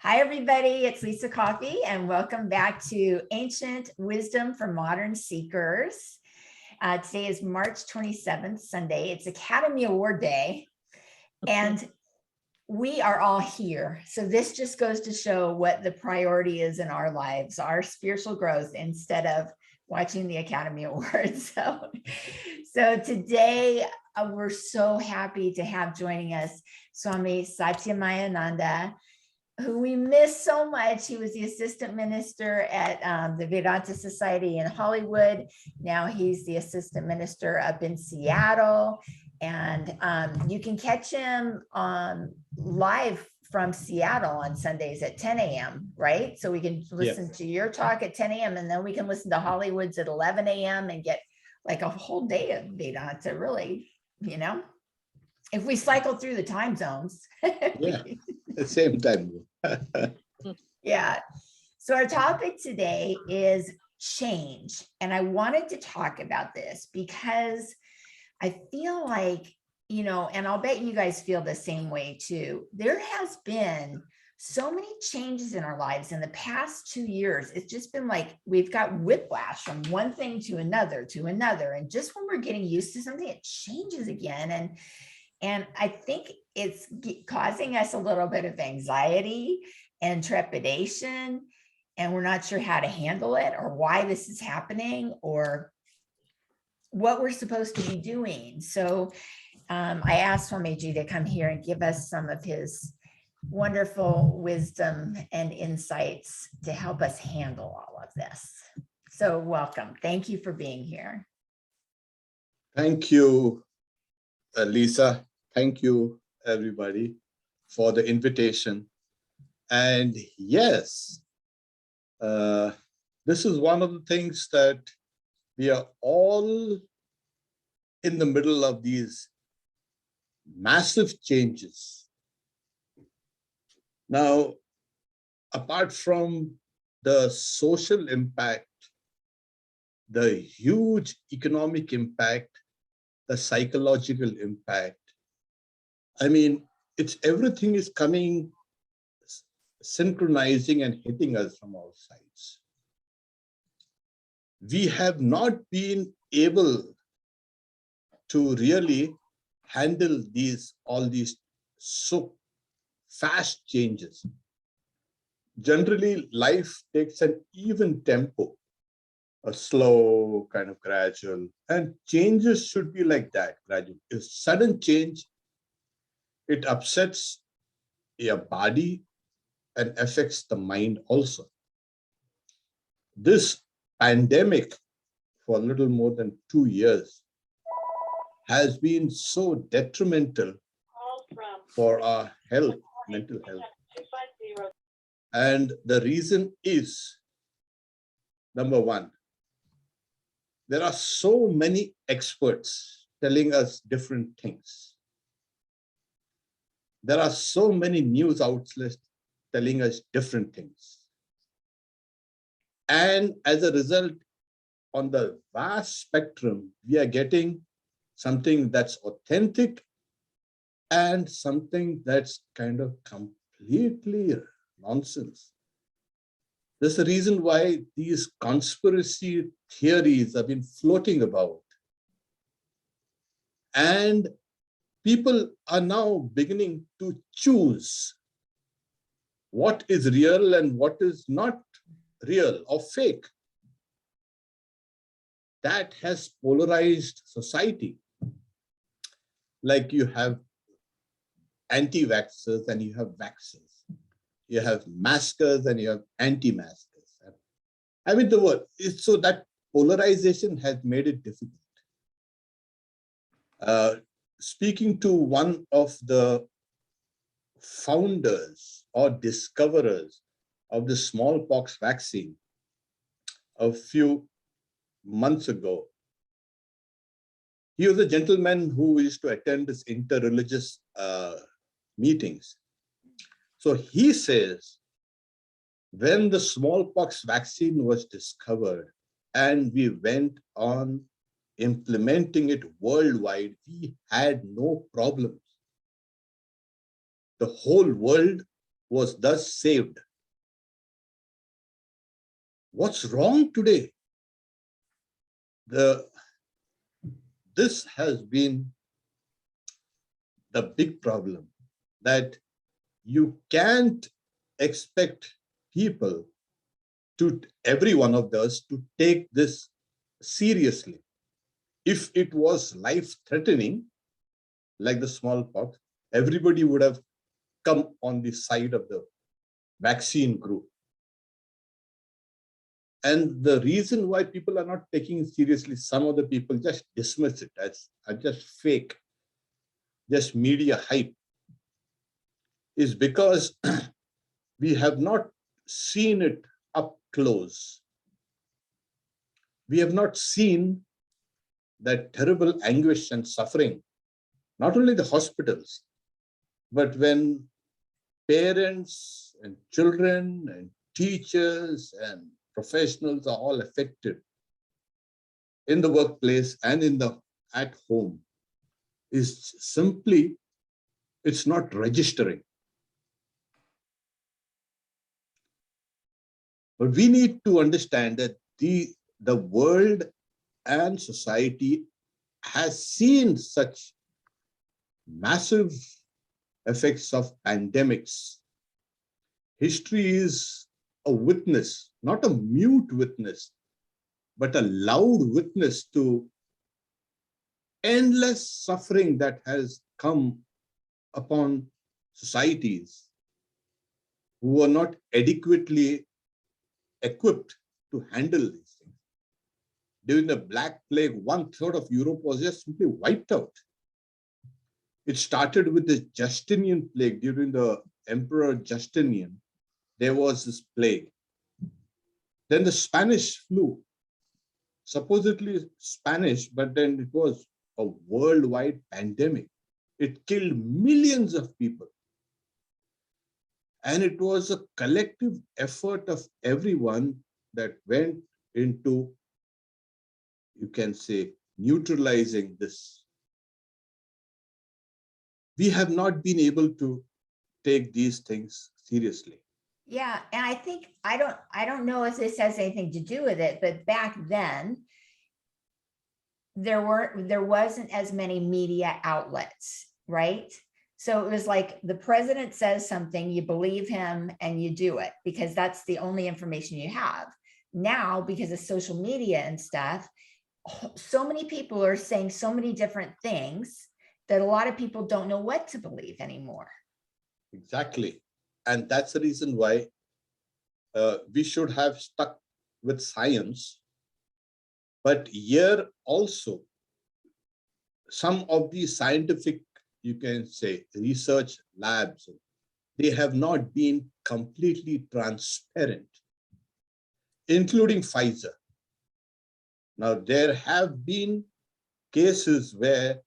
Hi, everybody. It's Lissa Coffey, and welcome back to Ancient Wisdom for Modern Seekers. Today is March 27th, Sunday. It's Academy Award Day, and we are all here. So this just goes to show what the priority is in our lives, our spiritual growth, instead of watching the Academy Awards. So today, we're so happy to have joining us Swami Satyamayananda, who we miss so much. He was the assistant minister at the Vedanta Society in Hollywood. Now he's the assistant minister up in Seattle. And you can catch him live from Seattle on Sundays at 10 a.m., right? So we can listen to your talk at 10 a.m. and then we can listen to Hollywood's at 11 a.m. and get like a whole day of Vedanta, really, you know? If we cycle through the time zones. Yeah, the same time. Yeah. So our topic today is change. And I wanted to talk about this because I feel like, you know, and I'll bet you guys feel the same way too. There has been so many changes in our lives in the past 2 years. It's just been like, we've got whiplash from one thing to another. And just when we're getting used to something, it changes again. And I think it's causing us a little bit of anxiety and trepidation, and we're not sure how to handle it or why this is happening or what we're supposed to be doing. So I asked Swamiji to come here and give us some of his wonderful wisdom and insights to help us handle all of this. So welcome. Thank you for being here. Thank you, Lisa. Thank you, everybody, for the invitation. And yes, this is one of the things that we are all in the middle of these massive changes. Now, apart from the social impact, the huge economic impact, the psychological impact, I mean, everything is coming, synchronizing and hitting us from all sides. We have not been able to really handle all these so fast changes. Generally, life takes an even tempo, a slow, kind of gradual, and changes should be like that, gradual. If sudden change, it upsets your body and affects the mind also. This pandemic for a little more than 2 years has been so detrimental for our health, mental health. And the reason is, number one, there are so many experts telling us different things. There are so many news outlets telling us different things. And as a result, on the vast spectrum, we are getting something that's authentic and something that's kind of completely nonsense. There's a reason why these conspiracy theories have been floating about. And people are now beginning to choose what is real and what is not real or fake. That has polarized society. Like you have anti-vaxxers and you have vaxxers. You have maskers and you have anti-maskers. I mean, so that polarization has made it difficult. Speaking to one of the founders or discoverers of the smallpox vaccine a few months ago, he was a gentleman who used to attend his interreligious meetings. So he says, when the smallpox vaccine was discovered and we went on implementing it worldwide, we had no problems. The whole world was thus saved. What's wrong today? This has been the big problem, that you can't expect people every one of us to take this seriously. If it was life-threatening, like the smallpox, everybody would have come on the side of the vaccine group. And the reason why people are not taking it seriously, some of the people just dismiss it as just fake, just media hype, is because we have not seen it up close. We have not seen that terrible anguish and suffering, not only the hospitals, but when parents and children and teachers and professionals are all affected in the workplace and at home, is simply, it's not registering. But we need to understand that the world and society has seen such massive effects of pandemics. History is a witness, not a mute witness, but a loud witness to endless suffering that has come upon societies who are not adequately equipped to handle these things. During the Black Plague, 1/3 of Europe was just simply wiped out. It started with the Justinian plague. During the Emperor Justinian, there was this plague. Then the Spanish flu, supposedly Spanish, but then it was a worldwide pandemic. It killed millions of people. And it was a collective effort of everyone that went into, you can say, neutralizing this. We have not been able to take these things seriously. Yeah, and I think I don't know if this has anything to do with it, but back then there wasn't as many media outlets, right? So it was like the president says something, you believe him and you do it because that's the only information you have. Now, because of social media and stuff, so many people are saying so many different things that a lot of people don't know what to believe anymore. Exactly. And that's the reason why we should have stuck with science. But here also, some of these scientific, you can say, research labs, they have not been completely transparent, including Pfizer. Now, there have been cases where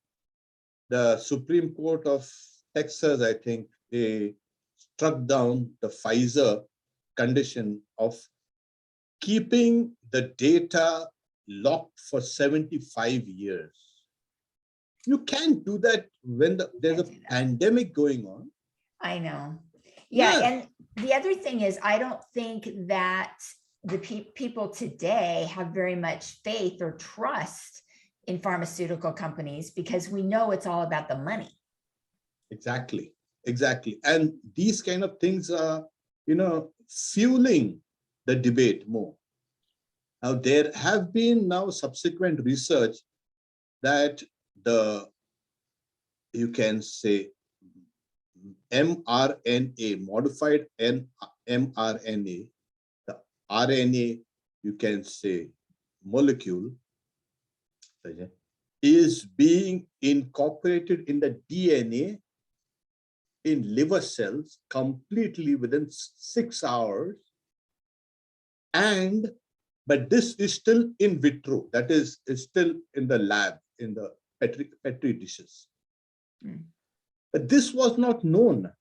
the Supreme Court of Texas, I think, they struck down the Pfizer condition of keeping the data locked for 75 years. You can't do that when there's a pandemic going on. I know. Yeah, and the other thing is, I don't think that the people today have very much faith or trust in pharmaceutical companies because we know it's all about the money. Exactly. And these kind of things are, fueling the debate more. Now, there have been now subsequent research that you can say, mRNA, modified mRNA, the RNA, you can say, molecule, is being incorporated in the DNA in liver cells completely within 6 hours. But this is still in vitro, that is still in the lab, in the Petri dishes. But this was not known.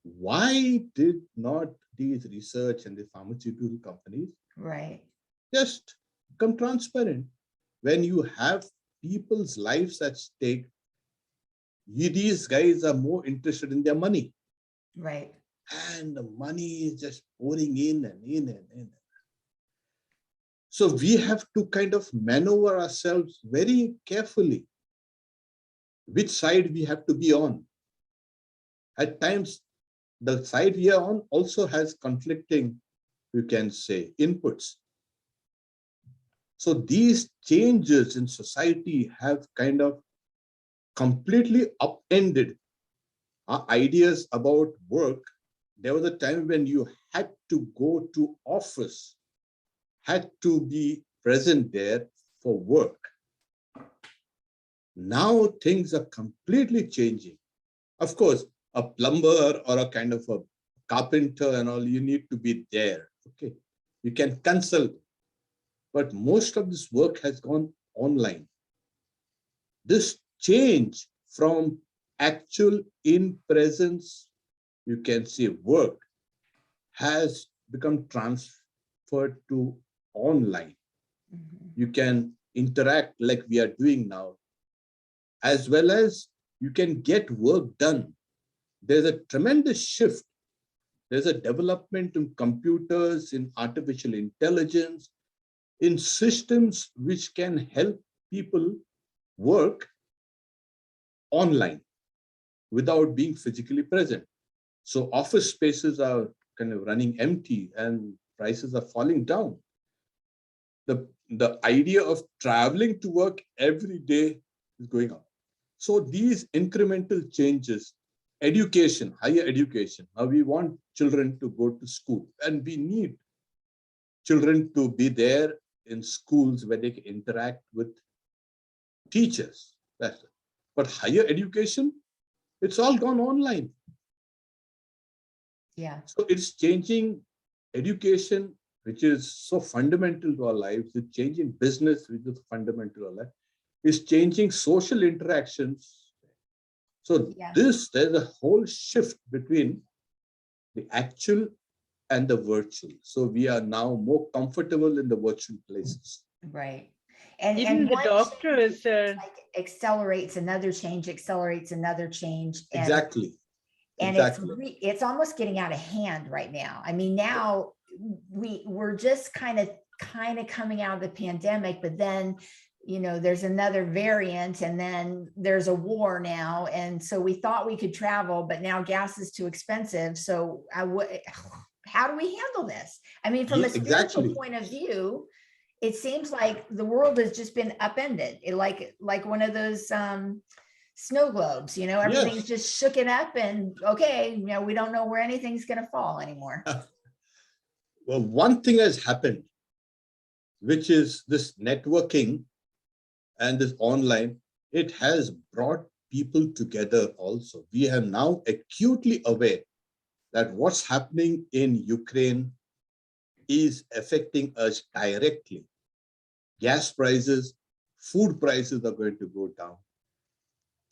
Why did not these research and the pharmaceutical companies just become transparent? When you have people's lives at stake, these guys are more interested in their money. Right. And the money is just pouring in and in and in. So we have to kind of maneuver ourselves very carefully, which side we have to be on. At times, the side we are on also has conflicting, you can say, inputs. So these changes in society have kind of completely upended our ideas about work. There was a time when you had to go to office, had to be present there for work. Now things are completely changing. Of course, a plumber or a kind of a carpenter and all, you need to be there. Okay, you can consult, but most of this work has gone online. This change from actual in presence, you can say, work has become transferred to online. You can interact like we are doing now, as well as you can get work done. There's a tremendous shift. There's a development in computers, in artificial intelligence, in systems which can help people work online without being physically present. So office spaces are kind of running empty and prices are falling down. The idea of traveling to work every day is going up. So these incremental changes, education, higher education, now we want children to go to school, and we need children to be there in schools where they can interact with teachers. That's it. But higher education, it's all gone online. Yeah. So it's changing education, which is so fundamental to our lives. It's changing business, which is fundamental to our life. It's changing social interactions. So Yeah. there's a whole shift between the actual and the virtual. So we are now more comfortable in the virtual places. Right. Even And the one doctors, change like accelerates another change, and Exactly. and Exactly. it's almost getting out of hand right now. I mean, now we're just kind of coming out of the pandemic, but then there's another variant, and then there's a war now, and so we thought we could travel, but now gas is too expensive. So how do we handle this? I mean, from a spiritual Exactly. point of view, it seems like the world has just been upended. Like one of those snow globes, everything's just shooken up, and okay, we don't know where anything's going to fall anymore. Well, one thing has happened, which is this networking and this online. It has brought people together also. We are now acutely aware that what's happening in Ukraine is affecting us directly. Gas prices, food prices are going to go down.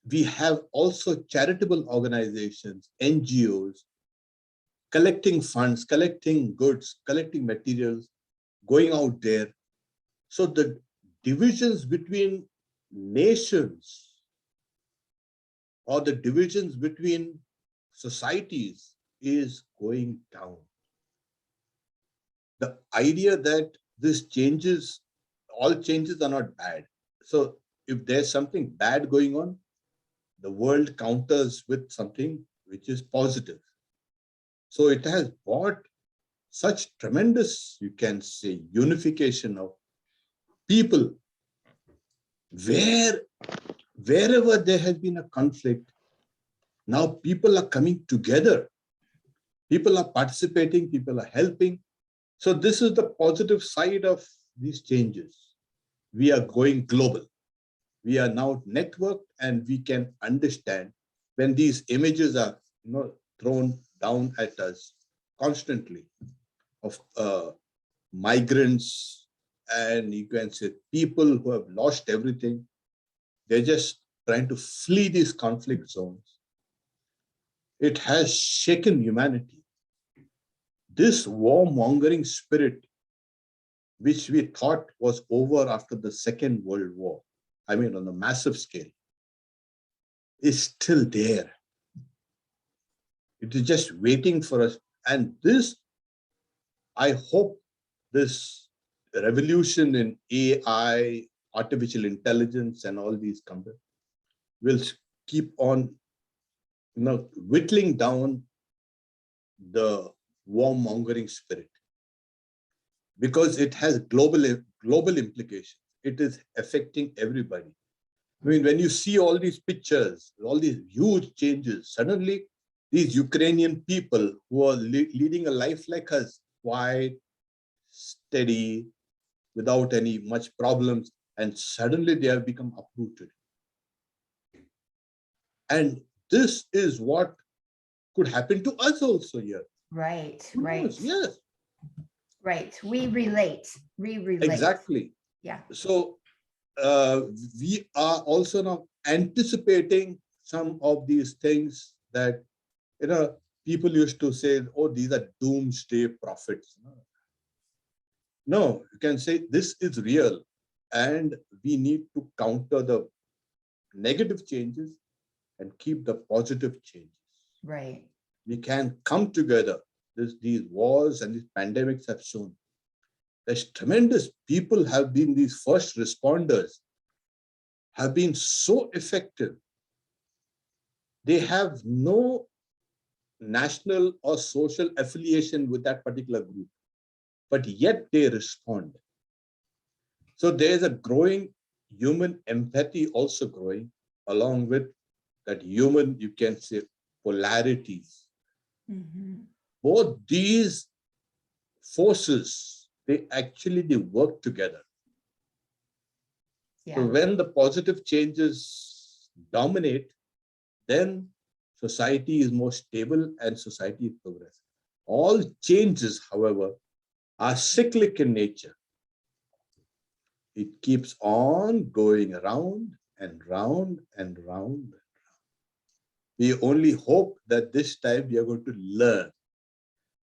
We have also charitable organizations, NGOs, collecting funds, collecting goods, collecting materials, going out there. So the divisions between nations or the divisions between societies is going down. The idea that this changes, all changes are not bad. So if there's something bad going on, the world counters with something which is positive. So it has brought such tremendous, you can say, unification of people. Wherever there has been a conflict, now people are coming together. People are participating, people are helping. So this is the positive side of these changes. We are going global. We are now networked, and we can understand when these images are thrown down at us constantly of migrants, and you can say people who have lost everything. They're just trying to flee these conflict zones. It has shaken humanity. This warmongering spirit, which we thought was over after the Second World War, I mean, on a massive scale, is still there. It is just waiting for us. And this, I hope, this revolution in AI, artificial intelligence, and all these companies will keep on, whittling down the warmongering spirit, because it has global implications. It is affecting everybody. I mean, when you see all these pictures, all these huge changes, suddenly these Ukrainian people who are leading a life like us, quiet, steady, without any much problems, and suddenly they have become uprooted. And this is what could happen to us also here. Right, Who right. knows? Yes. Right. We relate. Exactly. Yeah. So we are also now anticipating some of these things that, people used to say, oh, these are doomsday prophets. No, you can say this is real, and we need to counter the negative changes and keep the positive changes. Right. We can come together. These wars and these pandemics have shown there's tremendous people have been, these first responders have been so effective. They have no national or social affiliation with that particular group, but yet they respond. So there's a growing human empathy also growing along with that human, you can say, polarities. Mm-hmm. Both these forces, they work together. Yeah. So when the positive changes dominate, then society is more stable and society is progressive. All changes, however, are cyclic in nature. It keeps on going round and round and round. We only hope that this time we are going to learn.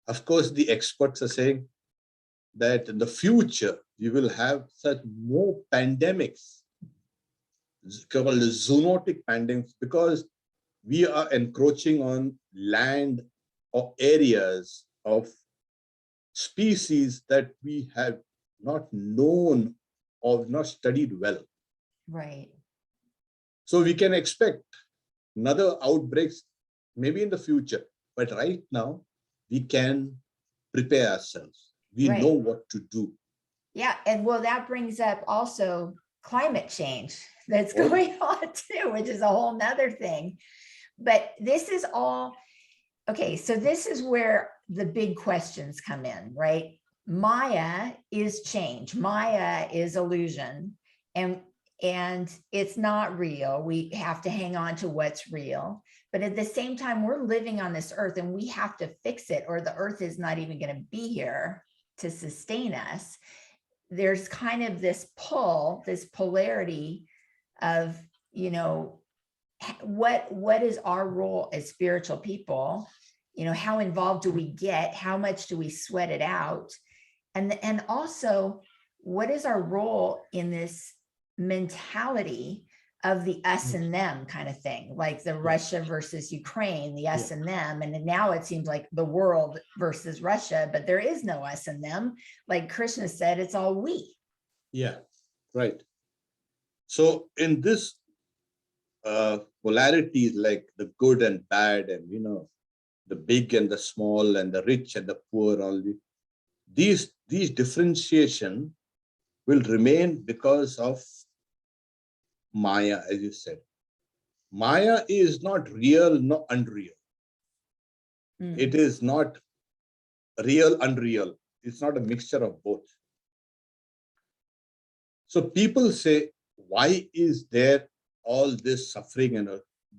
Of course, the experts are saying that in the future, we will have such more pandemics, called zoonotic pandemics, because we are encroaching on land or areas of species that we have not known or not studied well. Right. So we can expect another outbreaks maybe in the future, but right now we can prepare ourselves. We Right. know what to do. Yeah. And well, that brings up also climate change that's Oh. going on too, which is a whole nother thing. But this is all, okay, so this is where the big questions come in, right? Maya is change. Maya is illusion. And it's not real. We have to hang on to what's real. But at the same time, we're living on this earth and we have to fix it, or the earth is not even going to be here to sustain us. There's kind of this pull, this polarity of, what is our role as spiritual people? How involved do we get? How much do we sweat it out? And also, what is our role in this mentality of the us and them kind of thing, like the Russia versus Ukraine, the us and them. And now it seems like the world versus Russia, but there is no us and them. Like Krishna said, it's all we. Yeah, right. So in this polarity, like the good and bad, and the big and the small, and the rich and the poor, all these differentiation will remain because of Maya, as you said. Maya is not real, nor unreal. It is not real, unreal. It's not a mixture of both. So people say, why is there all this suffering? And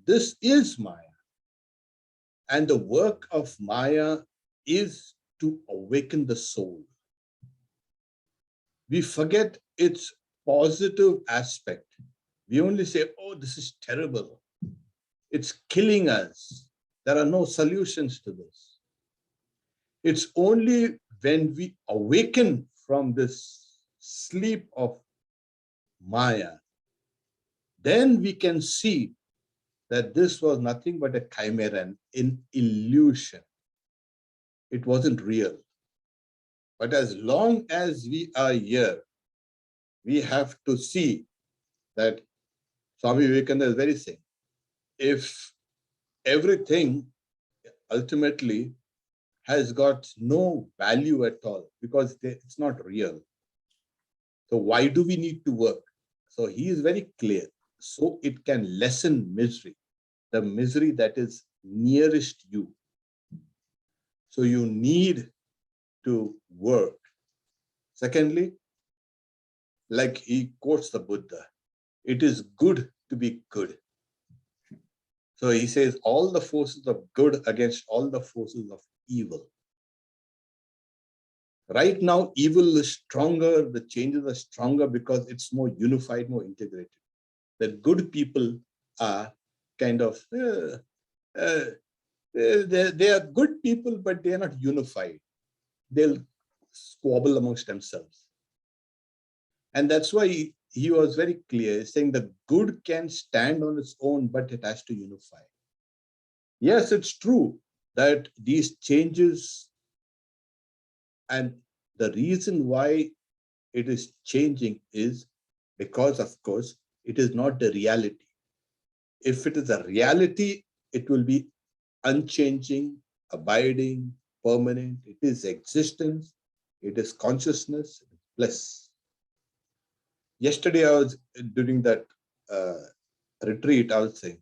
this is Maya. And the work of Maya is to awaken the soul. We forget its positive aspect. We only say, oh, this is terrible. It's killing us. There are no solutions to this. It's only when we awaken from this sleep of Maya, then we can see that this was nothing but a chimera, an illusion. It wasn't real. But as long as we are here, we have to see that Swami Vivekananda is very saying, if everything ultimately has got no value at all because it's not real, so why do we need to work? So he is very clear. So it can lessen misery, the misery that is nearest you. So you need to work. Secondly, like he quotes the Buddha, it is good to be good. So he says all the forces of good against all the forces of evil. Right now, evil is stronger, the changes are stronger because it's more unified, more integrated. The good people are kind of, they are good people, but they are not unified. They'll squabble amongst themselves. And that's why he was very clear, saying the good can stand on its own, but it has to unify. Yes, it's true that these changes, and the reason why it is changing is because, of course, it is not the reality. If it is a reality, it will be unchanging, abiding, permanent. It is existence, it is consciousness, bliss. Yesterday, I was during that retreat, I was saying,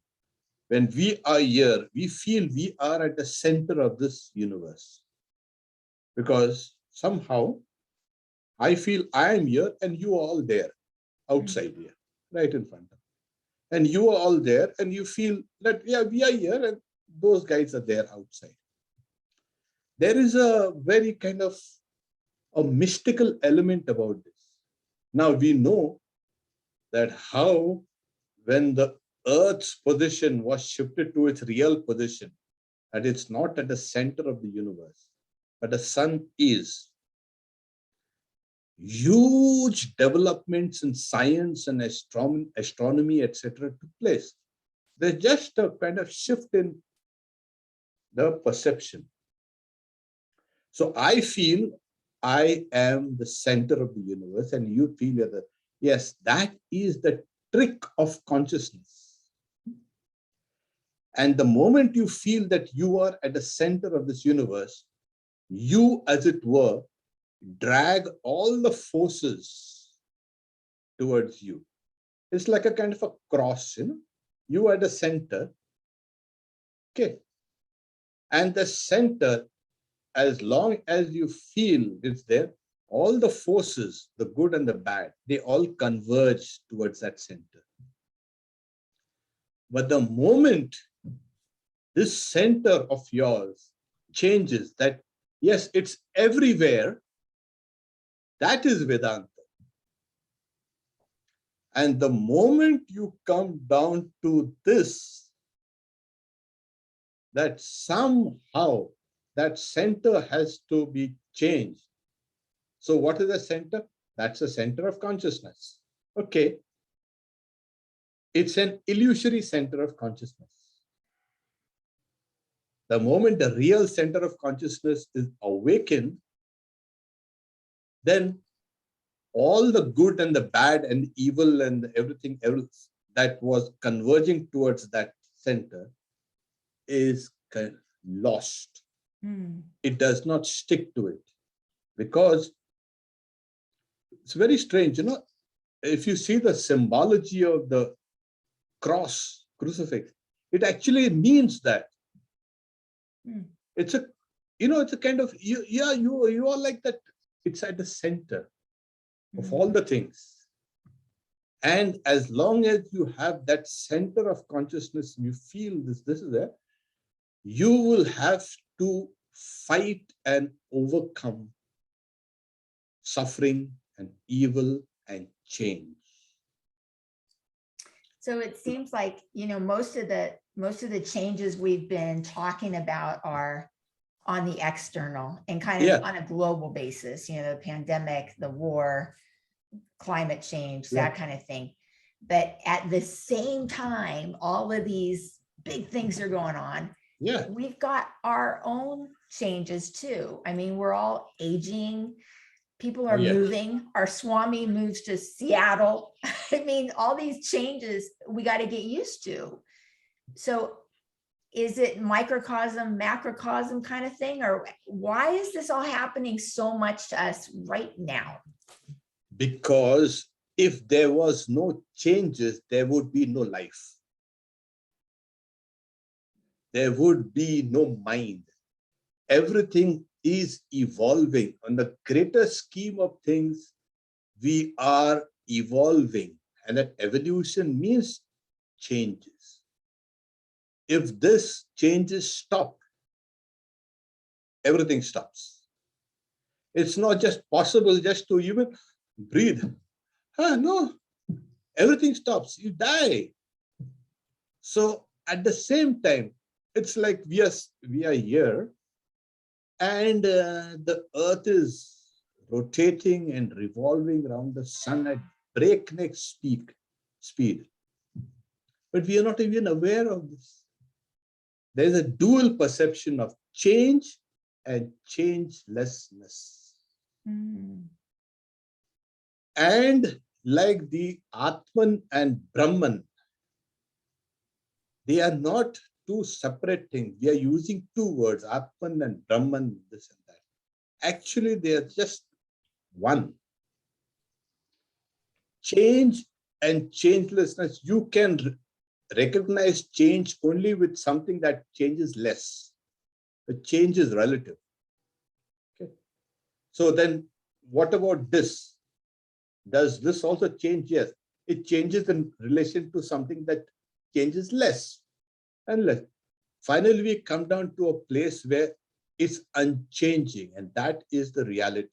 when we are here, we feel we are at the center of this universe. Because somehow I feel I am here and you are all there, outside here, right in front of me. And you are all there and you feel that, yeah, we are here and those guys are there outside. There is a very kind of a mystical element about this. Now we know that how when the Earth's position was shifted to its real position, that it's not at the center of the universe, but the sun is. Huge developments in science and astronomy, etc. took place. There's just a kind of shift in the perception. So I feel I am the center of the universe and you feel you're the, yes, that is the trick of consciousness. And the moment you feel that you are at the center of this universe, you, as it were, drag all the forces towards you. It's like a kind of a cross, you know. You are the center, okay. And the center, as long as you feel it's there, all the forces, the good and the bad, they all converge towards that center. But the moment this center of yours changes, that yes, it's everywhere, that is Vedanta. And the moment you come down to this, that somehow that center has to be changed. So what is the center? That's the center of consciousness. Okay. It's an illusory center of consciousness. The moment the real center of consciousness is awakened, then all the good and the bad and evil and everything else that was converging towards that center is lost. It does not stick to it, because it's very strange, you know, if you see the symbology of the cross, crucifix, it actually means that. It's a, you know, it's a kind of, you are like that. It's at the center of all the things. And as long as you have that center of consciousness, you feel this is there, you will have to fight and overcome suffering and evil and change. So it seems like, you know, most of the changes we've been talking about are on the external and kind of on a global basis, you know, the pandemic, the war, climate change, that kind of thing. But at the same time, all of these big things are going on. Yeah. We've got our own changes too. I mean, we're all aging. People are moving. Our Swami moves to Seattle. I mean, all these changes we got to get used to. So is it microcosm, macrocosm kind of thing? Or why is this all happening so much to us right now? Because if there was no changes, there would be no life. There would be no mind. Everything is evolving. On the greater scheme of things, we are evolving. And that evolution means changes. If this changes stop, everything stops. It's not just possible just to even breathe. No, everything stops. You die. So at the same time, it's like we are here, and the earth is rotating and revolving around the sun at breakneck speed. But we are not even aware of this. There's a dual perception of change and changelessness. And like the Atman and Brahman, they are not two separate things. We are using two words, Atman and Brahman, this and that. Actually, they are just one. Change and changelessness, you can recognize change only with something that changes less. The change is relative. Okay. So then what about this? Does this also change? Yes. It changes in relation to something that changes less and less. Finally, we come down to a place where it's unchanging, and that is the reality.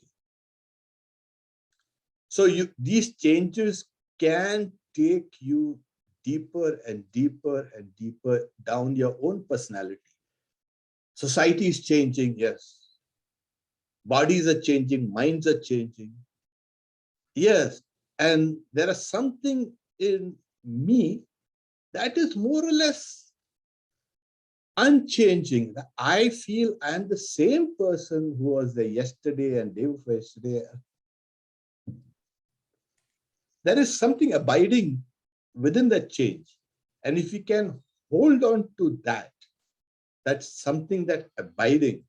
So these changes can take you deeper and deeper and deeper down your own personality. Society is changing, yes. Bodies are changing, minds are changing. Yes, and there is something in me that is more or less unchanging. I feel I am the same person who was there yesterday and day before yesterday. There is something abiding within that change. And if we can hold on to that, that's something that abiding,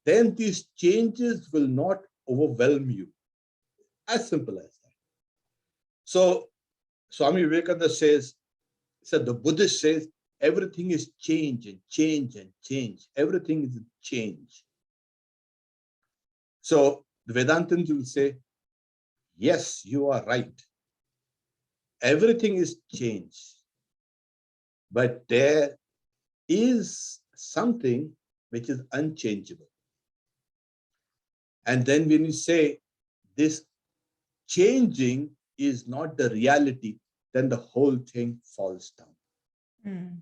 then these changes will not overwhelm you. As simple as that. So Swami Vivekananda says, the Buddhist says, everything is change and change and change. Everything is change. So the Vedantins will say, yes, you are right. Everything is change. But there is something which is unchangeable. And then when you say this changing is not the reality, then the whole thing falls down.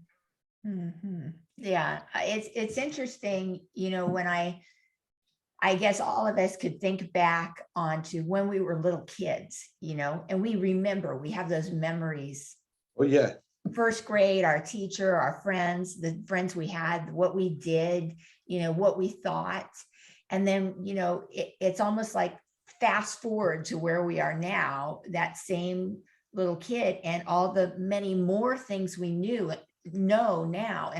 Mm-hmm. Yeah, it's interesting, when I guess all of us could think back onto when we were little kids, and we remember, we have those memories. Oh, yeah. First grade, our teacher, our friends, the friends we had, what we did, what we thought. And then, it's almost like fast forward to where we are now, that same little kid, and all the many more things we know now.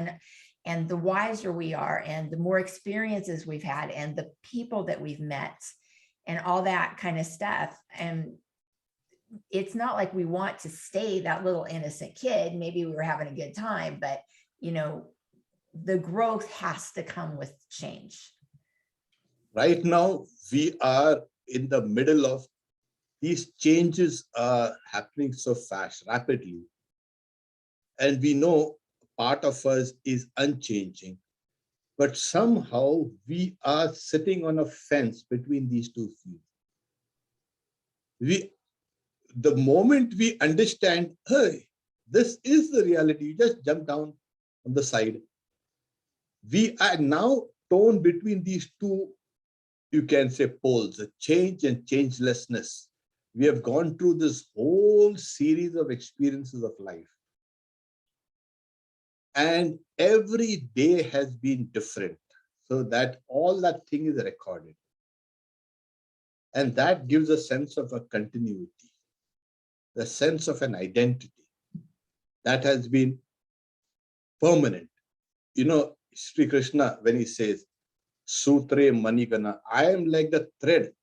And the wiser we are, and the more experiences we've had, and the people that we've met, and all that kind of stuff. And it's not like we want to stay that little innocent kid. Maybe we were having a good time, but the growth has to come with change. Right now, we are in the middle of these changes are happening so fast, rapidly. And we know part of us is unchanging. But somehow we are sitting on a fence between these two fields. The moment we understand, hey, this is the reality, you just jump down on the side. We are now torn between these two, you can say, poles, the change and changelessness. We have gone through this whole series of experiences of life. And every day has been different. So that all that thing is recorded. And that gives a sense of a continuity, the sense of an identity that has been permanent. You know, Sri Krishna, when he says, Sutre Manigana, I am like the thread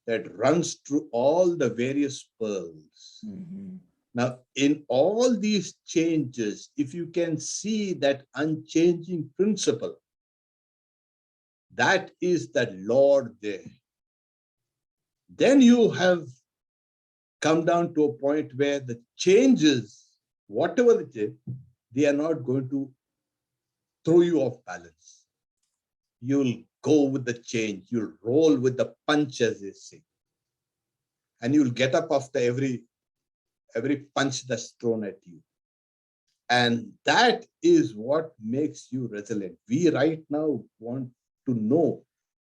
that runs through all the various pearls. Mm-hmm. Now, in all these changes, if you can see that unchanging principle, that is the Lord there. Then you have come down to a point where the changes, whatever it is, they are not going to throw you off balance. You'll go with the change. You'll roll with the punch, as they say. And you'll get up after every punch that's thrown at you. And that is what makes you resilient. We right now want to know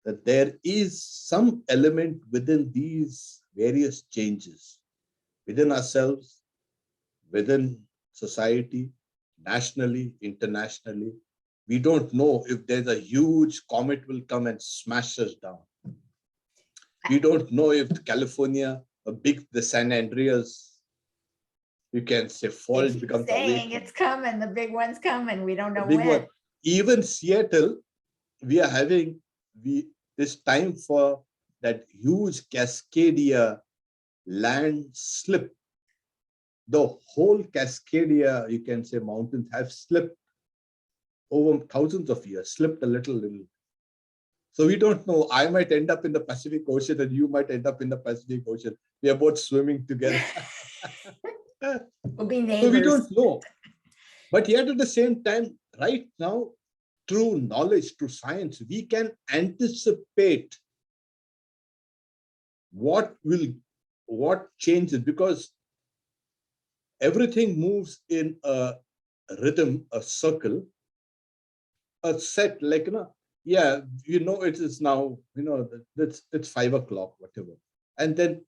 that there is some element within these various changes, within ourselves, within society, nationally, internationally. We don't know if there's a huge comet will come and smash us down. We don't know if California, the San Andreas, you can say fault becomes saying awakened. it's coming, the big one's coming. We don't know The big when. one. Even Seattle, we are having this time for that huge Cascadia landslip. The whole Cascadia, you can say, mountains have slipped over thousands of years, slipped a little. So we don't know. I might end up in the Pacific Ocean and you might end up in the Pacific Ocean. We are both swimming together. We'll be neighbors. So we don't know. But yet at the same time, right now, through knowledge, through science, we can anticipate what changes, because everything moves in a rhythm, a circle, a set, like, it is now, it's 5 o'clock, whatever. And then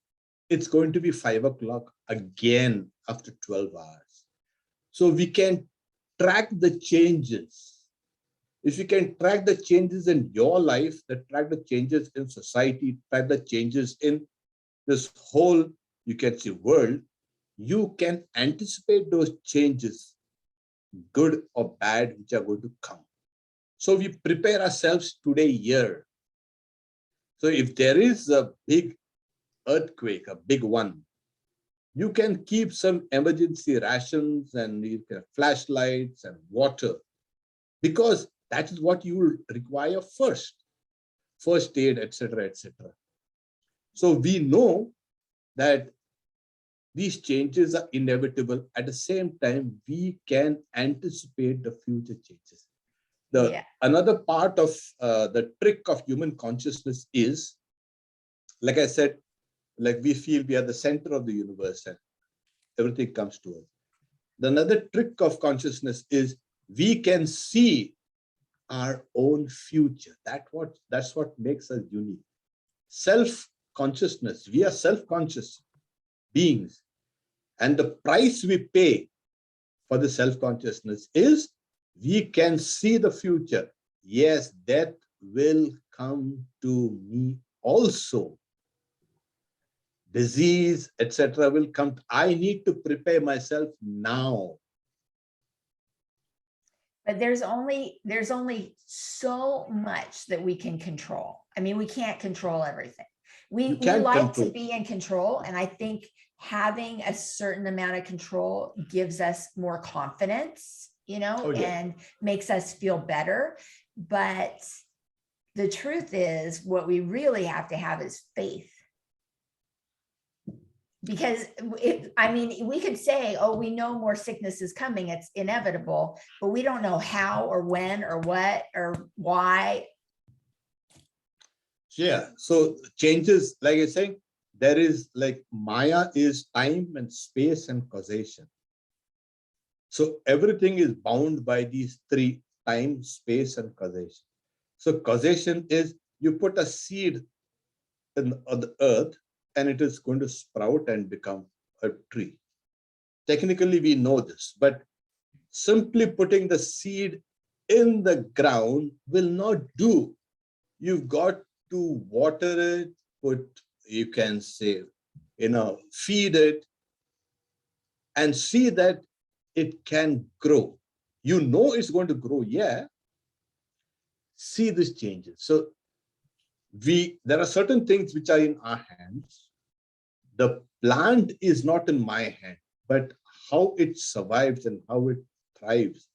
it's going to be 5 o'clock again after 12 hours. So we can track the changes. If you can track the changes in your life, track the changes in society, track the changes in this whole, you can say, world, you can anticipate those changes, good or bad, which are going to come. So we prepare ourselves today here. So if there is a big earthquake, a big one, you can keep some emergency rations and you can flashlights and water, because that is what you will require first aid, etc., etc. So we know that these changes are inevitable. At the same time, we can anticipate the future changes. Another part of the trick of human consciousness is, like I said, like we feel we are the center of the universe and everything comes to us. Another trick of consciousness is we can see our own future. That's what makes us unique. Self-consciousness. We are self-conscious beings. And the price we pay for the self-consciousness is we can see the future. Yes, death will come to me also. Disease, etc. will come. I need to prepare myself now. But there's only so much that we can control. I mean, we can't control everything. We like to be in control. And I think having a certain amount of control gives us more confidence, and makes us feel better. But the truth is, what we really have to have is faith. Because we could say, oh, we know more sickness is coming, it's inevitable, but we don't know how or when or what or why. Yeah, so changes, like I say, there is like Maya is time and space and causation. So everything is bound by these three: time, space, and causation. So causation is you put a seed on the earth and it is going to sprout and become a tree. Technically, we know this, but simply putting the seed in the ground will not do. You've got to water it, you can say, feed it, and see that it can grow. You know it's going to grow, yeah. See these changes. So there are certain things which are in our hands. The plant is not in my hand, but how it survives and how it thrives,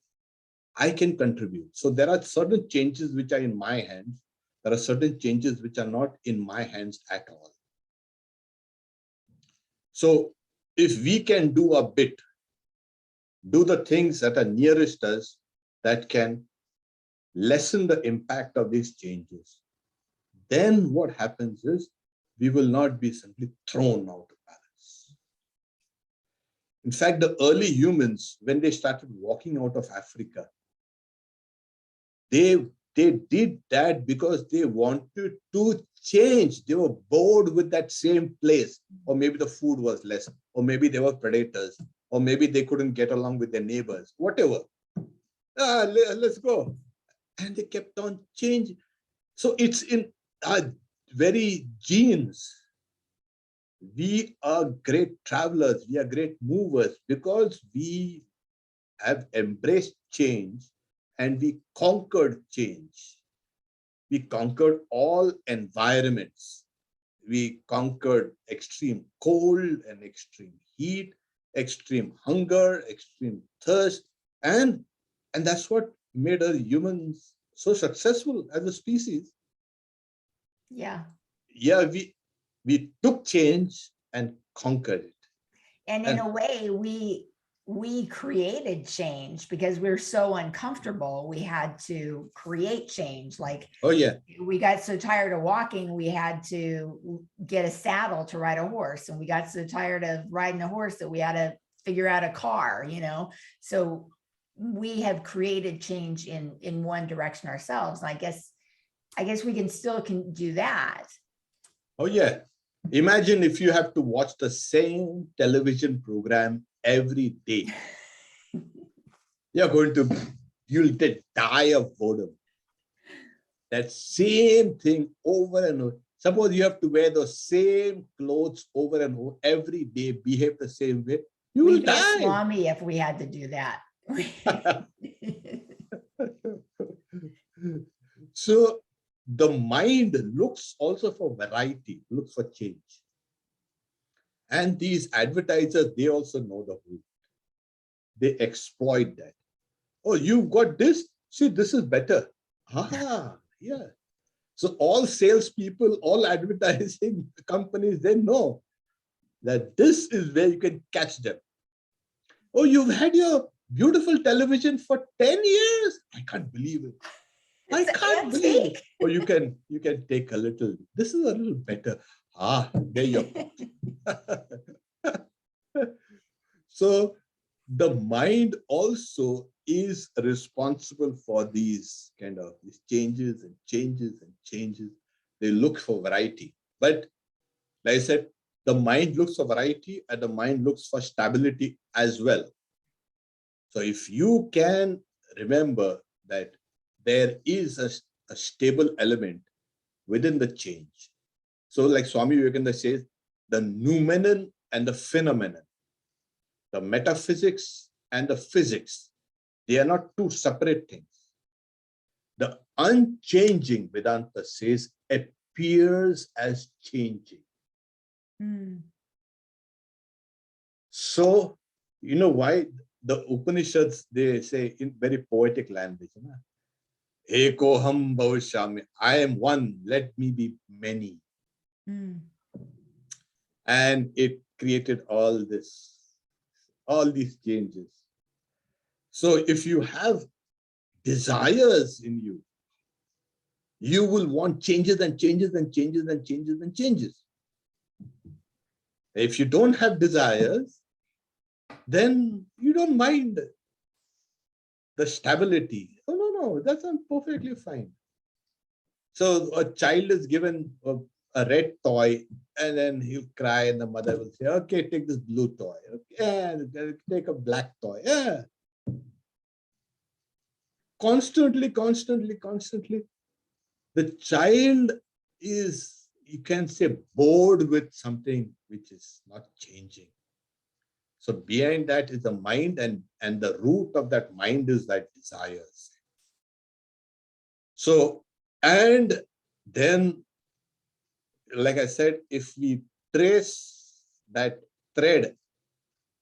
I can contribute. So there are certain changes which are in my hands. There are certain changes which are not in my hands at all. So if we can do a bit, do the things that are nearest us that can lessen the impact of these changes, then what happens is we will not be simply thrown out of balance. In fact, the early humans, when they started walking out of Africa, they did that because they wanted to change. They were bored with that same place, or maybe the food was less, or maybe they were predators, or maybe they couldn't get along with their neighbors, whatever. Let's go. And they kept on changing. So it's in our very genes. We are great travelers, we are great movers because we have embraced change and we conquered change. We conquered all environments. We conquered extreme cold and extreme heat, extreme hunger, extreme thirst, and that's what made us humans so successful as a species. Yeah. Yeah, we took change and conquered it. And in a way, we created change because we're so uncomfortable. We had to create change. Like, oh yeah, we got so tired of walking, we had to get a saddle to ride a horse, and we got so tired of riding a horse that we had to figure out a car. So we have created change in one direction ourselves. And I guess we can still do that. Oh yeah. Imagine if you have to watch the same television program every day. You'll die of boredom. That same thing over and over. Suppose you have to wear those same clothes over and over every day, behave the same way. You will die. We'd be a Swami if we had to do that. So the mind looks also for variety, looks for change. And these advertisers, they also know the whole. They exploit that. Oh, you've got this? See, this is better. Yeah. So all salespeople, all advertising companies, they know that this is where you can catch them. Oh, you've had your beautiful television for 10 years? I can't believe it. I can't believe it. Or you can take a little. This is a little better. There you go. So the mind also is responsible for these changes and changes and changes. They look for variety. But like I said, the mind looks for variety and the mind looks for stability as well. So if you can remember that there is a stable element within the change. So like Swami Vivekananda says, the noumenon and the phenomenon, the metaphysics and the physics, they are not two separate things. The unchanging, Vedanta says, appears as changing. So, you know why the Upanishads, they say in very poetic language, Ekoham bhavishyami, I am one, let me be many. And it created all these changes. So if you have desires in you, you will want changes and changes and changes and changes and changes. If you don't have desires, then you don't mind the stability. Oh, no, that's perfectly fine. So a child is given a red toy, and then he'll cry, and the mother will say, okay, take this blue toy. Okay, and take a black toy. Yeah. Constantly, constantly, constantly. The child is, you can say, bored with something which is not changing. So behind that is the mind, and the root of that mind is that desires. So, and then, like I said, if we trace that thread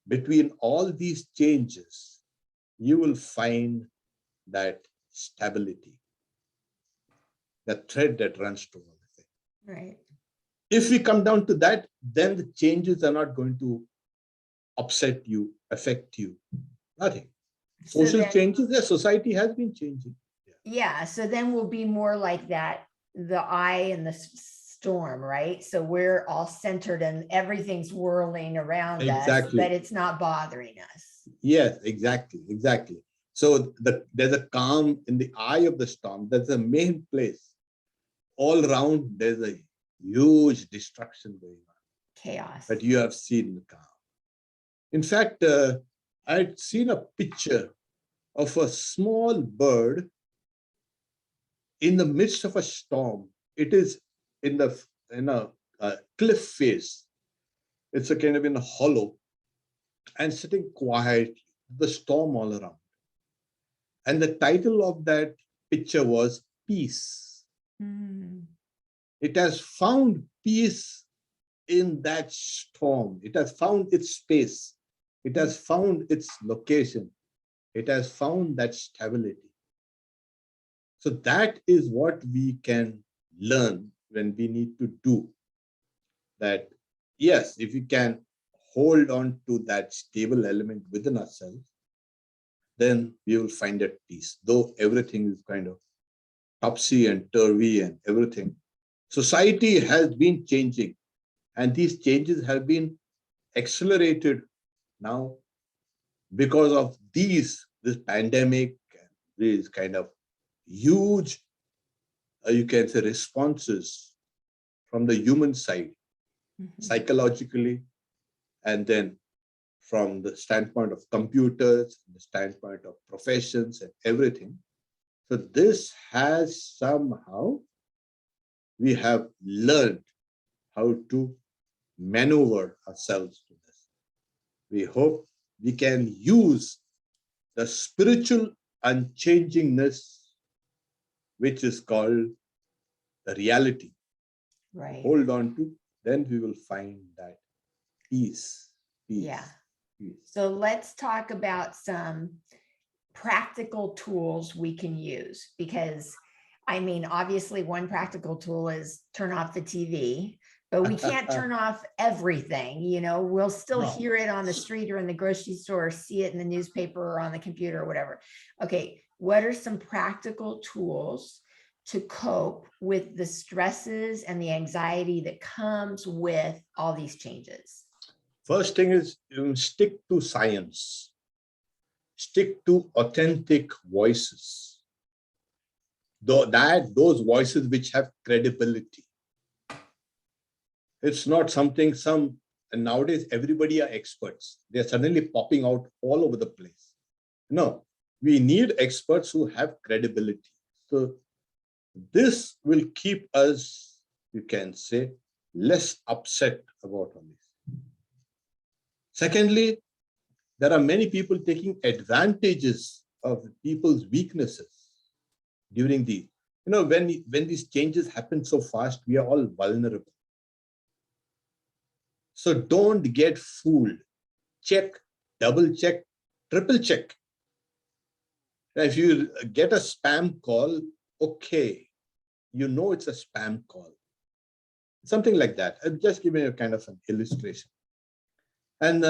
between all these changes, you will find that stability, the thread that runs through everything. Right. If we come down to that, then the changes are not going to upset you, affect you, nothing. Social changes, the society has been changing. Yeah, so then we'll be more like that, the eye in the storm, right? So we're all centered and everything's whirling around us, but it's not bothering us. Yes, exactly, exactly. So there's a calm in the eye of the storm. That's the main place. All around, there's a huge destruction going on. Chaos. But you have seen the calm. In fact, I'd seen a picture of a small bird in the midst of a storm. It is in a cliff face. It's a kind of in a hollow and sitting quietly, the storm all around. And the title of that picture was Peace. Mm. It has found peace in that storm. It has found its space. It has found its location. It has found that stability. So that is what we can learn when we need to do that. Yes, if we can hold on to that stable element within ourselves, then we will find that peace. Though everything is kind of topsy and turvy and everything, society has been changing, and these changes have been accelerated now because of this pandemic, these kind of huge, you can say, responses from the human side, psychologically, and then from the standpoint of computers, the standpoint of professions and everything. So this has somehow, we have learned how to maneuver ourselves to this. We hope we can use the spiritual unchangingness, which is called the reality, right, hold on to, then we will find that peace. Yeah. Peace. So let's talk about some practical tools we can use, because I mean, obviously one practical tool is turn off the TV, but we can't turn off everything. We'll still hear it on the street or in the grocery store, or see it in the newspaper or on the computer or whatever. Okay, what are some practical tools to cope with the stresses and the anxiety that comes with all these changes? First thing is, stick to science. Stick to authentic voices. Those voices which have credibility. It's not something and nowadays everybody are experts. They're suddenly popping out all over the place. No, we need experts who have credibility. So this will keep us, you can say, less upset about all this. Secondly, there are many people taking advantages of people's weaknesses during the, when these changes happen so fast, we are all vulnerable. So don't get fooled. Check, double check, triple check. If you get a spam call, okay, it's a spam call. Something like that. I'm just giving you a kind of an illustration. And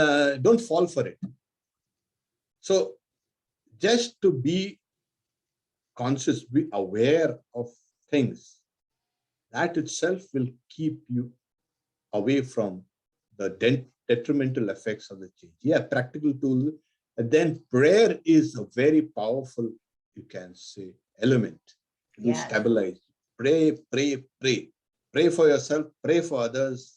don't fall for it. So just to be conscious, be aware of things, that itself will keep you away from the detrimental effects of the change. Yeah, practical tool. And then prayer is a very powerful, you can say, element to stabilize. Pray, pray, pray. Pray for yourself, pray for others,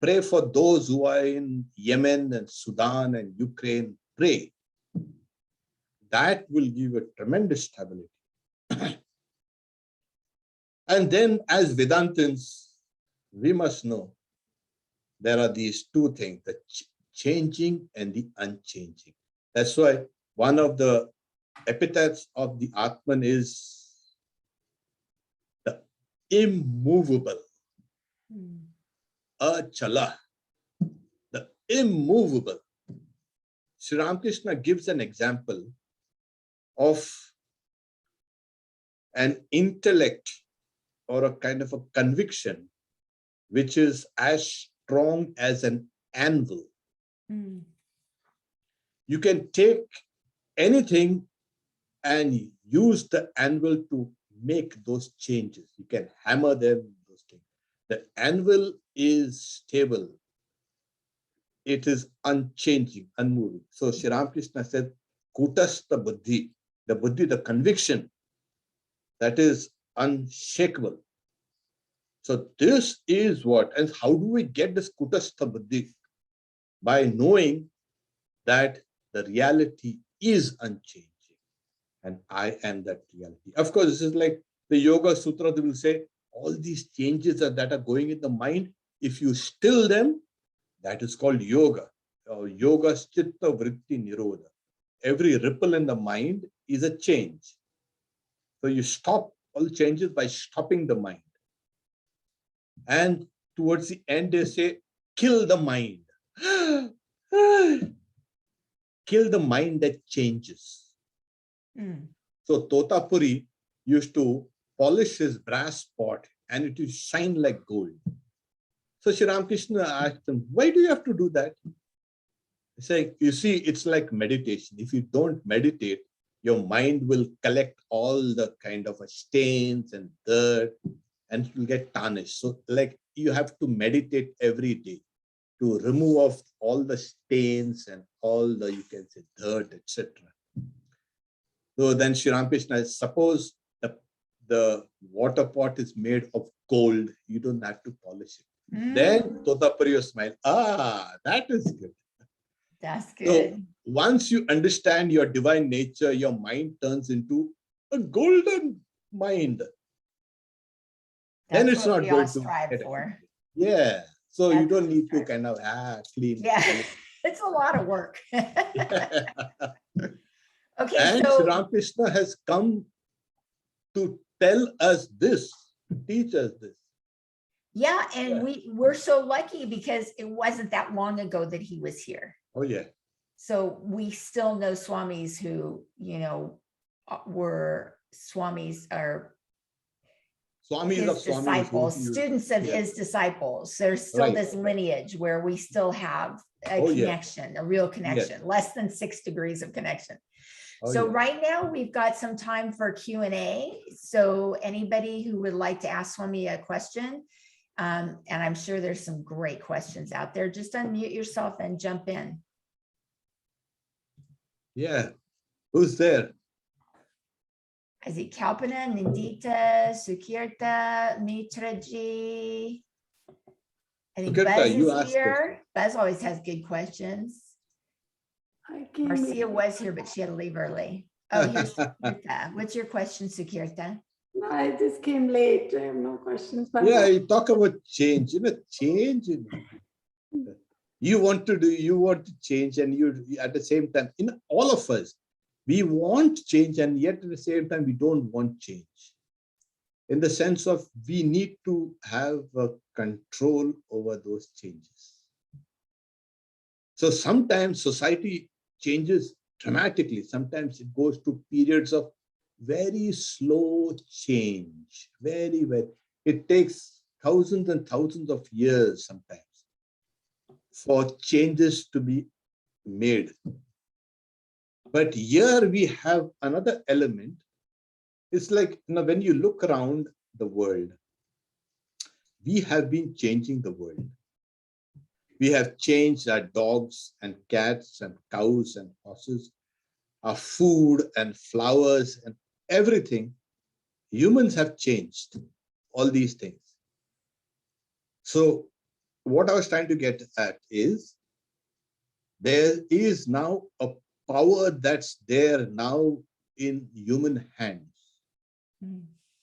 pray for those who are in Yemen and Sudan and Ukraine. Pray. That will give a tremendous stability. And then as Vedantins, we must know there are these two things, the changing and the unchanging. That's why one of the epithets of the Atman is the immovable, achala, the immovable. Sri Ramakrishna gives an example of an intellect or a kind of a conviction which is as strong as an anvil. You can take anything and use the anvil to make those changes. You can hammer them, those things. The anvil is stable. It is unchanging, unmoving. So Sri Ramakrishna said, Kutastha buddhi, the buddhi, the conviction, that is unshakable. So this is what, and how do we get this Kutastha buddhi? By knowing that the reality is unchanging and I am that reality. Of course, this is like the Yoga Sutra, they will say, all these changes that are going in the mind, if you still them, that is called yoga. Yoga chitta vritti nirodha. Every ripple in the mind is a change. So you stop all changes by stopping the mind. And towards the end, they say, kill the mind. Kill the mind that changes. So Totapuri used to polish his brass pot and it would shine like gold. So Sri Ramakrishna asked him, why do you have to do that? He said, you see, it's like meditation. If you don't meditate, your mind will collect all the kind of stains and dirt and it will get tarnished. So like you have to meditate every day to remove off all the stains and all the, you can say, dirt, etc. So then Sri Ramakrishna, suppose the water pot is made of gold, you don't have to polish it. Then Totapuri will smile. Ah, that is good. That's good. So once you understand your divine nature, your mind turns into a golden mind. Then it's not we all going to strive for. Yeah. So That's you don't need to what kind of clean. Yeah, it's a lot of work. Okay, And so Sri Ramakrishna has come to tell us this, to teach us this. yeah, and we're so lucky because it wasn't that long ago that he was here. Oh yeah. So we still know Swamis who, you know, were Swamis or Swamis of his disciples, Swamis, students of his disciples. There's still this lineage where we still have a connection, a real connection, less than 6 degrees of connection. So right now we've got some time for Q&A. So anybody who would like to ask Swami a question, and I'm sure there's some great questions out there, just unmute yourself and jump in. Yeah. Who's there? I see Kalpana, Nindita, Sukirta, Mitraji. I think Sukirta, Buzz you is ask here. Buzz always has good questions. Marcia in. was here, but she had to leave early. Oh, here's Sukirta. What's your question, Sukirta? No, I just came late. I have no questions. Yeah, you talk about change. You know, change. You want to change, and you at the same time, in all of us, we want change, and yet at the same time, we don't want change. In the sense of we need to have a control over those changes. So sometimes society changes dramatically. Sometimes it goes to periods of very slow change. Very. It takes thousands and thousands of years sometimes for changes to be made. But here we have another element. It's like, you know, when you look around the world, we have been changing the world. We have changed our dogs and cats and cows and horses, our food and flowers and everything. Humans have changed all these things. So what I was trying to get at is there is now a power that's there now in human hands,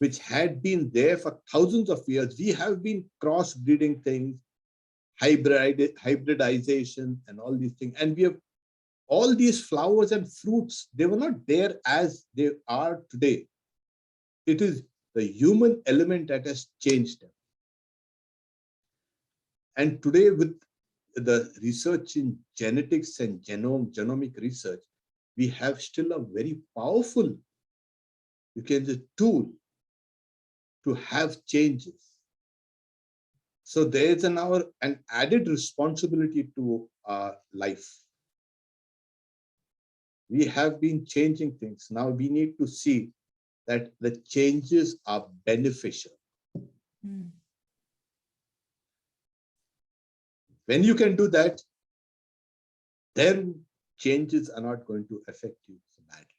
which had been there for thousands of years. We have been cross-breeding things, hybridization and all these things. And we have all these flowers and fruits, they were not there as they are today. It is the human element that has changed them. And today with the research in genetics and genomic research, we have still a very powerful, you can say, tool to have changes. So there is now an added responsibility to our life. We have been changing things. Now we need to see that the changes are beneficial. When you can do that, then changes are not going to affect you so badly.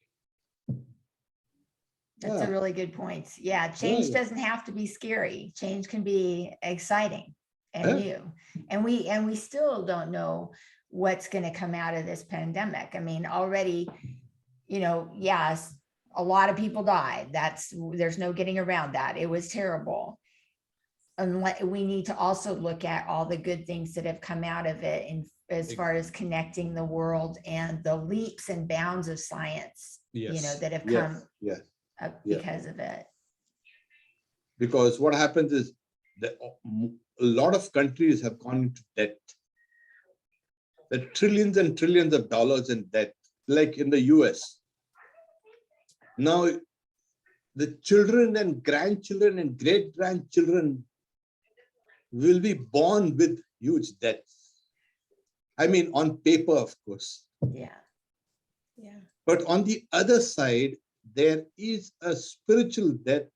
That's a really good point. Yeah, change doesn't have to be scary. Change can be exciting and new. And we still don't know what's going to come out of this pandemic. I mean, already, yes, a lot of people died. There's no getting around that. It was terrible. And we need to also look at all the good things that have come out of it, and as far as connecting the world and the leaps and bounds of science, that have come because of it. Because what happens is that a lot of countries have gone into debt. The trillions and trillions of dollars in debt, like in the US. Now, the children and grandchildren and great-grandchildren will be born with huge debts. I mean, on paper, of course. Yeah. But on the other side, there is a spiritual debt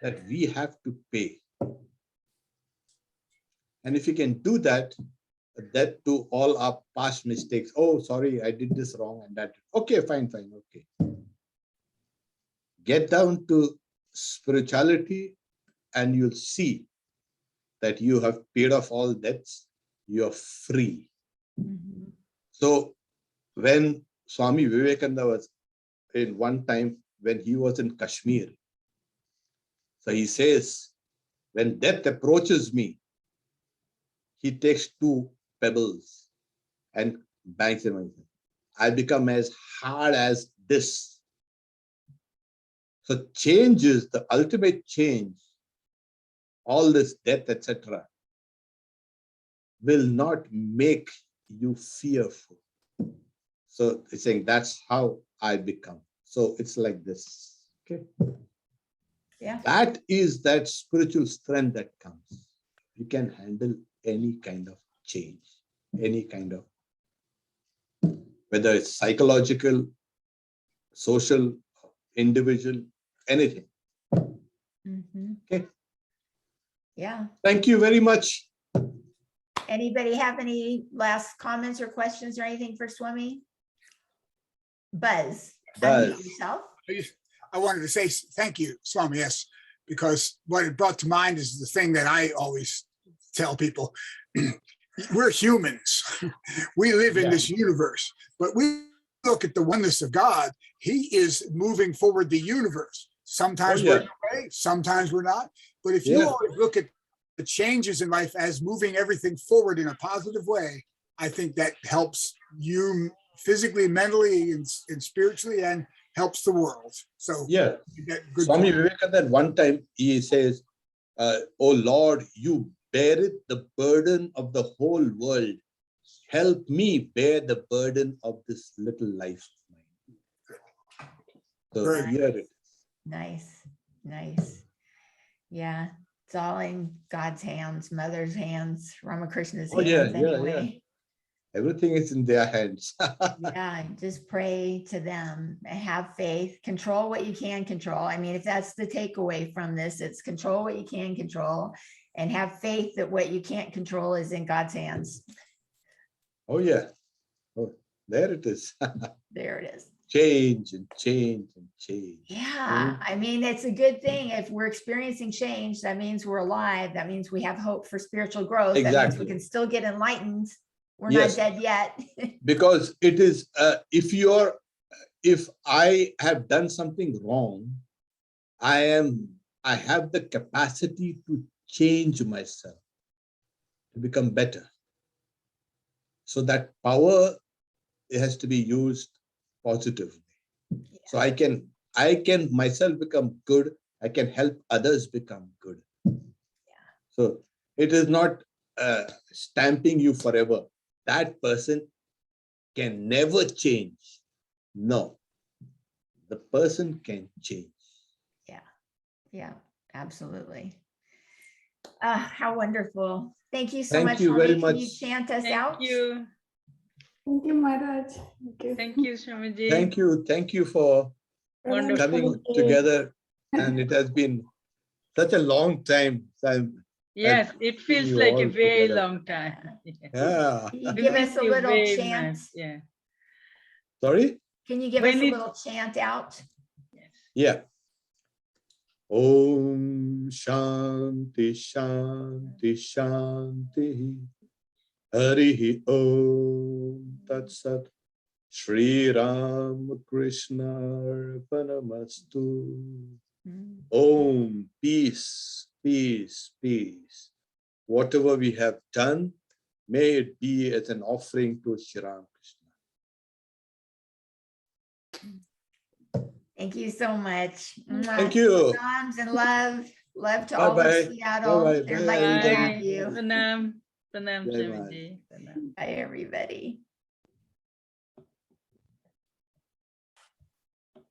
that we have to pay. And if you can do that, a debt to all our past mistakes. Oh, sorry, I did this wrong and that. Okay, fine, okay. Get down to spirituality and you'll see that you have paid off all debts. You're free. So when Swami Vivekananda was in one time, when he was in Kashmir, so he says, when death approaches me, he takes 2 pebbles and bangs them. I become as hard as this. So changes, the ultimate change, all this death, etc., will not make you fearful. So it's saying that's how I become. So it's like this. Okay. Yeah. That is that spiritual strength that comes. You can handle any kind of change, any kind of, whether it's psychological, social, individual, anything. Okay. Yeah. Thank you very much. Anybody have any last comments or questions or anything for Swami? Buzz. Unmute yourself. I wanted to say thank you, Swami, yes, because what it brought to mind is the thing that I always tell people. We're humans. We live in this universe, but we look at the oneness of God. He is moving forward the universe. Sometimes we're okay, sometimes we're not. But if you always look at the changes in life as moving everything forward in a positive way, I think that helps you physically, mentally, and spiritually, and helps the world. So Swami Vivekananda at one time he says, "Oh Lord, you beareth the burden of the whole world. Help me bear the burden of this little life of mine." So here it is. Nice. Yeah, it's all in God's hands, Mother's hands, Ramakrishna's hands anyway. Everything is in their hands. Yeah, just pray to them and have faith, control what you can control. I mean, if that's the takeaway from this, it's control what you can control and have faith that what you can't control is in God's hands. Oh, yeah. Oh, there it is. There it is. change and change and change. Yeah, I mean, it's a good thing. If we're experiencing change, that means we're alive. That means we have hope for spiritual growth. That means Exactly. we can still get enlightened. We're Yes. not dead yet. Because it is, if I have done something wrong, I have the capacity to change myself, to become better. So that power, it has to be used positively. So I can myself become good. I can help others become good. So it is not stamping you forever. That person can never change. No, the person can change. Yeah, absolutely. How wonderful. Thank you so Thank much. you very Swami. Can you much. chant us out? Thank you. Thank you, Maharaj. Thank you. Thank you, Swamiji. Thank you for Wonderful. coming together. And it has been such a long time. Yes, it feels you like a all very together. long time. Yeah. Can you We give miss us a you little very chant? much. Yeah. Sorry? Can you give When us a it- little chant out? Yes. Yeah. Om Shanti Shanti Shanti Harihi Om Tat Sat Shri Ram Krishna Arpanamastu. Om, peace, peace, peace. Whatever we have done, may it be as an offering to Shri Ram Krishna. Thank you so much. Thank you. Arms and love. Love to all of Bye-bye. Seattle. Bye-bye. They're Bye, lucky to everybody. have you. Pranam. Pranam, Jai Swamiji. Pranam. Bye, everybody.